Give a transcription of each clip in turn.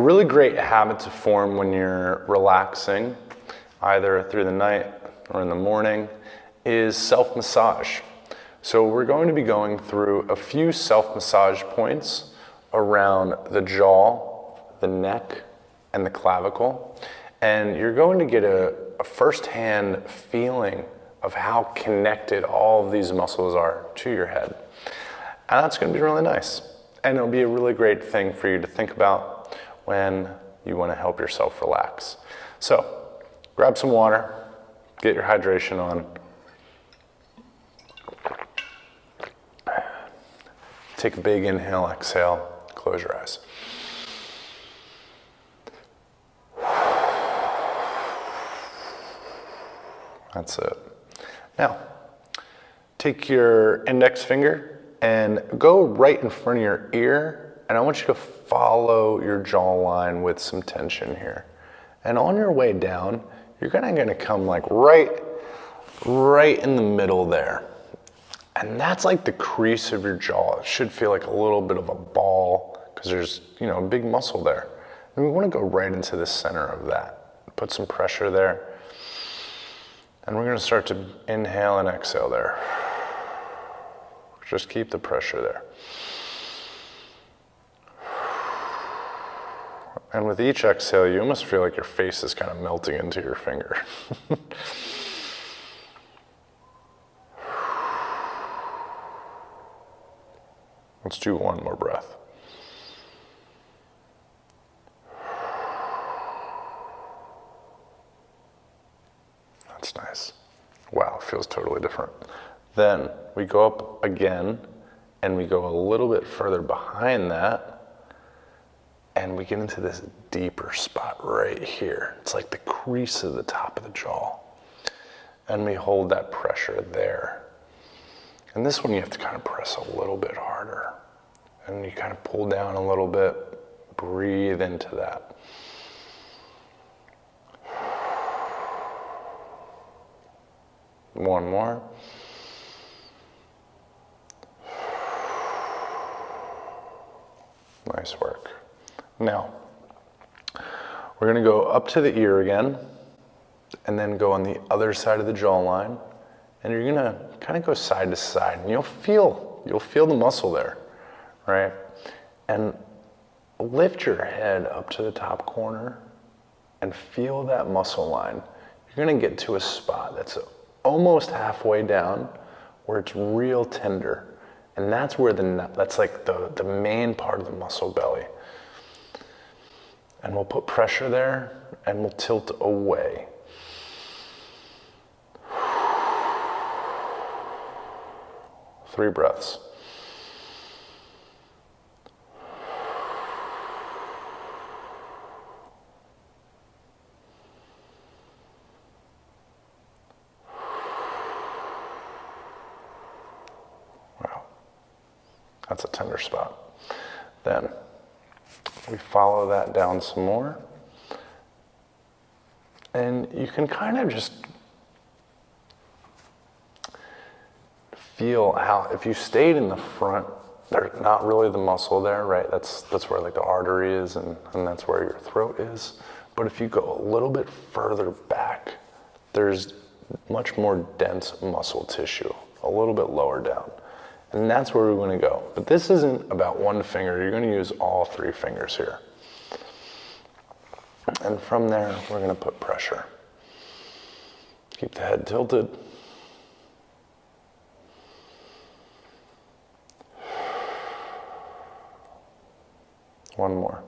really great habit to form when you're relaxing, either through the night or in the morning, is self-massage. So we're going to be going through a few self-massage points around the jaw, the neck, and the clavicle. And you're going to get a first-hand feeling of how connected all of these muscles are to your head. And that's going to be really nice. And it'll be a really great thing for you to think about when you want to help yourself relax. So grab some water, get your hydration on. Take a big inhale, exhale, close your eyes. That's it. Now, take your index finger and go right in front of your ear, and I want you to follow your jawline with some tension here. And on your way down, you're gonna come like right in the middle there. And that's like the crease of your jaw. It should feel like a little bit of a ball because there's, a big muscle there. And we want to go right into the center of that. Put some pressure there. And we're going to start to inhale and exhale there. Just keep the pressure there. And with each exhale, you almost feel like your face is kind of melting into your finger. Let's do one more breath. That's nice. Wow, feels totally different. Then we go up again and we go a little bit further behind that and we get into this deeper spot right here. It's like the crease of the top of the jaw. And we hold that pressure there. And this one you have to kind of press a little bit harder. And you kind of pull down a little bit, breathe into that. One more. Nice work. Now, we're gonna go up to the ear again, and then go on the other side of the jawline. And you're gonna kind of go side to side, and you'll feel the muscle there, right? And lift your head up to the top corner and feel that muscle line. You're gonna get to a spot that's almost halfway down where it's real tender. And that's where that's like the main part of the muscle belly. And we'll put pressure there and we'll tilt away. 3 breaths. Wow, that's a tender spot. Then we follow that down some more. And you can kind of just feel how, if you stayed in the front, there's not really the muscle there, right? That's where like the artery is and that's where your throat is. But if you go a little bit further back, there's much more dense muscle tissue, a little bit lower down. And that's where we're gonna go. But this isn't about one finger, you're gonna use all 3 fingers here. And from there, we're gonna put pressure. Keep the head tilted. One more.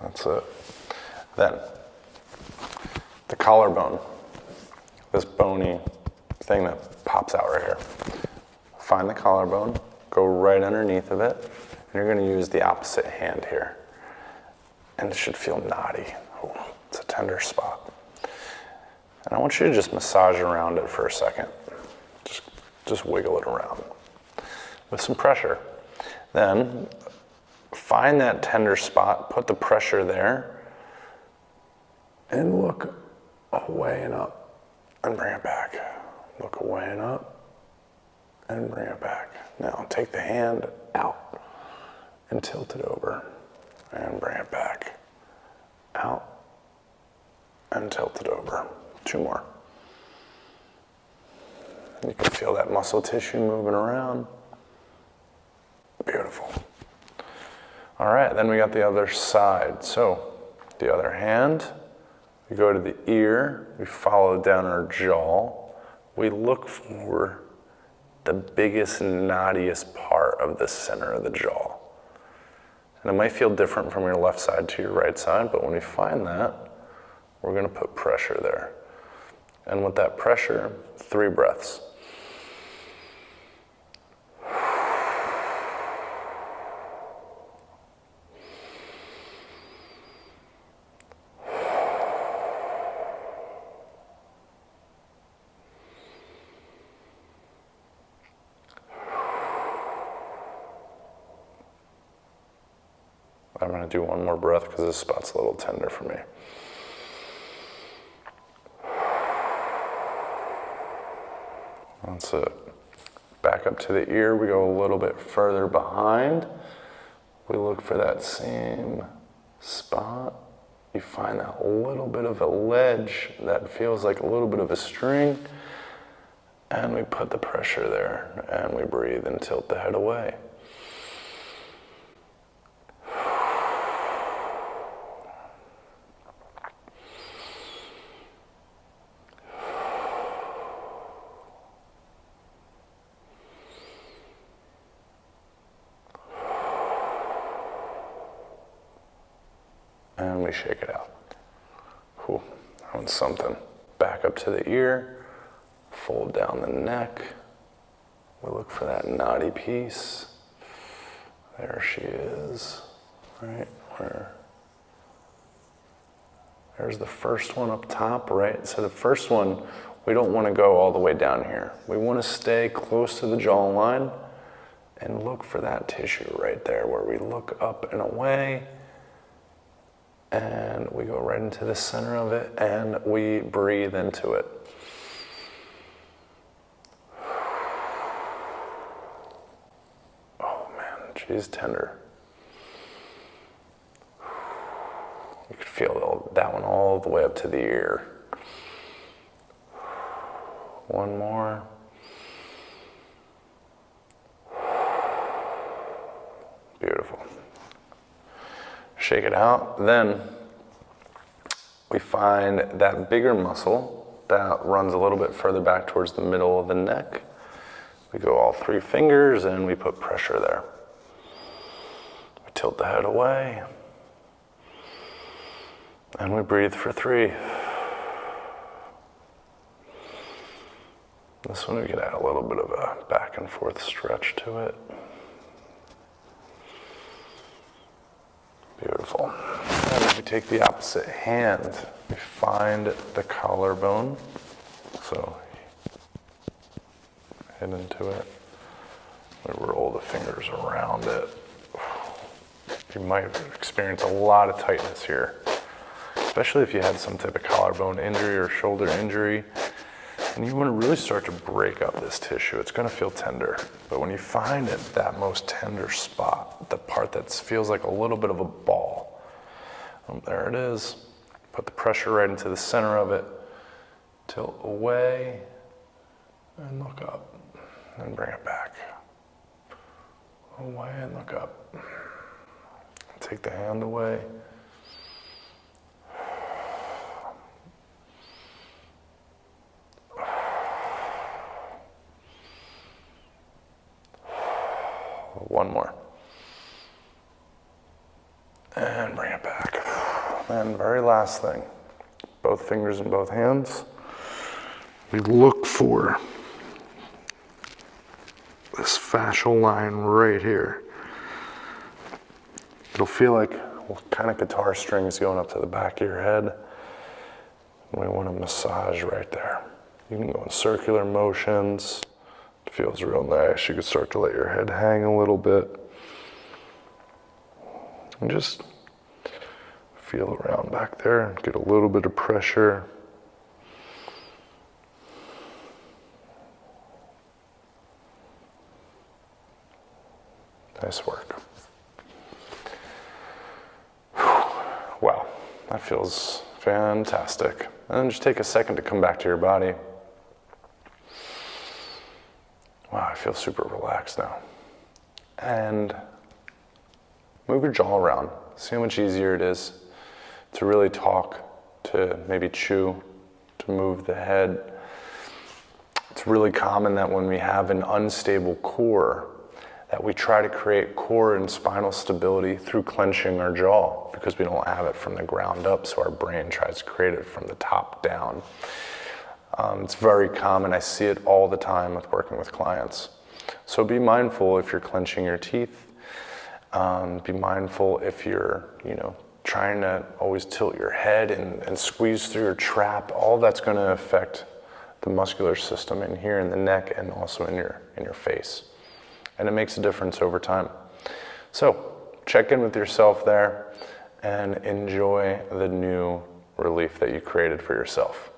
That's it. Then, the collarbone, this bony thing that pops out right here. Find the collarbone, go right underneath of it, and you're gonna use the opposite hand here. And it should feel knotty. Ooh, it's a tender spot. And I want you to just massage around it for a second. Just wiggle it around with some pressure. Then find that tender spot, put the pressure there, and look away and up, and bring it back. Look away and up, and bring it back. Now take the hand out and tilt it over and bring it back. Out and tilt it over. 2 more. You can feel that muscle tissue moving around. Beautiful. All right, then we got the other side. So the other hand, we go to the ear, we follow down our jaw. We look for the biggest, knottiest part of the center of the jaw. And it might feel different from your left side to your right side, but when we find that, we're gonna put pressure there. And with that pressure, 3 breaths. I'm gonna do 1 more breath because this spot's a little tender for me. That's it. Back up to the ear, we go a little bit further behind. We look for that same spot. You find that little bit of a ledge that feels like a little bit of a string, and we put the pressure there, and we breathe and tilt the head away. And we shake it out. Whew, that one's something. Back up to the ear, fold down the neck. We look for that knotty piece. There she is, right where. There's the first one up top, right? So the first one, we don't want to go all the way down here. We want to stay close to the jawline and look for that tissue right there where we look up and away. And we go right into the center of it and we breathe into it. Oh man, she's tender. You could feel that one all the way up to the ear. 1 more. Beautiful. Shake it out. Then we find that bigger muscle that runs a little bit further back towards the middle of the neck. We go all 3 fingers and we put pressure there. We tilt the head away and we breathe for 3. This one we can add a little bit of a back and forth stretch to it. Beautiful. And then we take the opposite hand. We find the collarbone. So head into it. We roll the fingers around it. You might experience a lot of tightness here, especially if you had some type of collarbone injury or shoulder injury. And you want to really start to break up this tissue. It's going to feel tender. But when you find it, that most tender spot, the part that feels like a little bit of a ball, there it is. Put the pressure right into the center of it. Tilt away and look up. And bring it back. Away and look up. Take the hand away. One more. And bring it back. And very last thing, both fingers in both hands. We look for this fascial line right here. It'll feel like kind of guitar strings going up to the back of your head. And we want to massage right there. You can go in circular motions. It feels real nice. You can start to let your head hang a little bit. And just feel around back there and get a little bit of pressure. Nice work. Wow, that feels fantastic. And then just take a second to come back to your body. Wow, I feel super relaxed now. And move your jaw around. See how much easier it is to really talk, to maybe chew, to move the head. It's really common that when we have an unstable core, that we try to create core and spinal stability through clenching our jaw because we don't have it from the ground up, so our brain tries to create it from the top down. It's very common. I see it all the time with working with clients. So be mindful if you're clenching your teeth. Be mindful if you're, trying to always tilt your head and squeeze through your trap. All that's going to affect the muscular system in here in the neck and also in your face. And it makes a difference over time. So check in with yourself there and enjoy the new relief that you created for yourself.